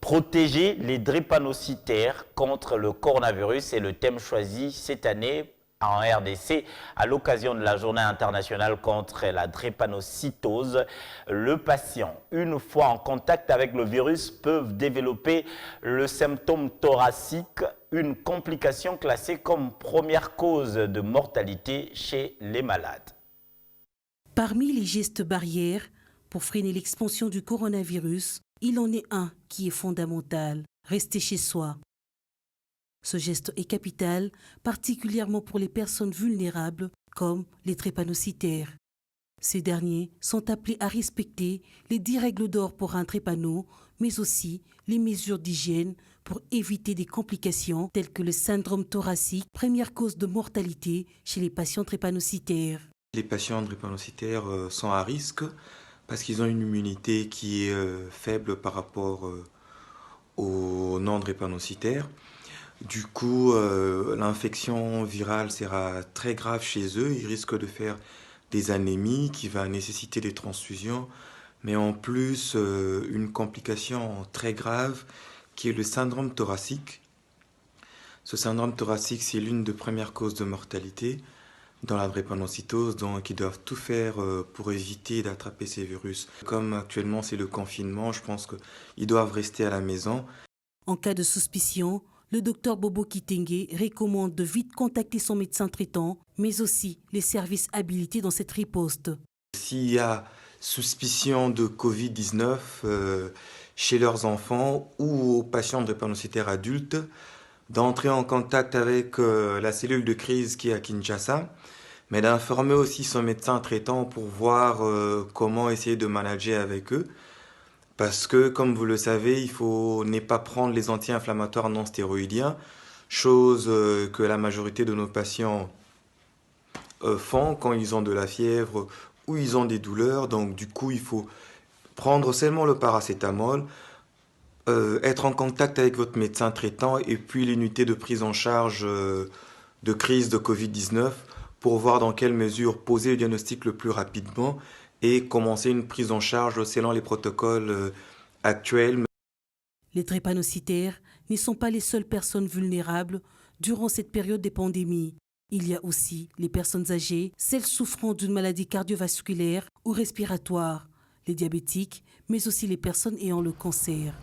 Protéger les drépanocytaires contre le coronavirus est le thème choisi cette année en RDC à l'occasion de la journée internationale contre la drépanocytose. Le patient, une fois en contact avec le virus, peuvent développer le symptôme thoracique, une complication classée comme première cause de mortalité chez les malades. Parmi les gestes barrières pour freiner l'expansion du coronavirus, il en est un qui est fondamental, rester chez soi. Ce geste est capital, particulièrement pour les personnes vulnérables comme les drépanocytaires. Ces derniers sont appelés à respecter les 10 règles d'or pour un drépano, mais aussi les mesures d'hygiène pour éviter des complications telles que le syndrome thoracique, première cause de mortalité chez les patients drépanocytaires. Les patients drépanocytaires sont à risque parce qu'ils ont une immunité qui est faible par rapport aux non-drépanocytaires. Du coup, l'infection virale sera très grave chez eux. Ils risquent de faire des anémies qui va nécessiter des transfusions, mais en plus, une complication très grave qui est le syndrome thoracique. Ce syndrome thoracique, c'est l'une des premières causes de mortalité dans la drépanocytose, donc ils doivent tout faire pour éviter d'attraper ces virus. Comme actuellement c'est le confinement, je pense qu'ils doivent rester à la maison. En cas de suspicion, le docteur Bobo Kitenge recommande de vite contacter son médecin traitant, mais aussi les services habilités dans cette riposte. S'il y a suspicion de Covid-19 chez leurs enfants ou aux patients drépanocytaires adultes, d'entrer en contact avec la cellule de crise qui est à Kinshasa, mais d'informer aussi son médecin traitant pour voir comment essayer de manager avec eux. Parce que, comme vous le savez, il faut ne pas prendre les anti-inflammatoires non stéroïdiens, chose que la majorité de nos patients font quand ils ont de la fièvre ou ils ont des douleurs. Donc du coup, il faut prendre seulement le paracétamol, être en contact avec votre médecin traitant et puis l'unité de prise en charge de crise de Covid-19 pour voir dans quelle mesure poser le diagnostic le plus rapidement et commencer une prise en charge selon les protocoles actuels. Les drépanocytaires ne sont pas les seules personnes vulnérables durant cette période de pandémie. Il y a aussi les personnes âgées, celles souffrant d'une maladie cardiovasculaire ou respiratoire, les diabétiques, mais aussi les personnes ayant le cancer.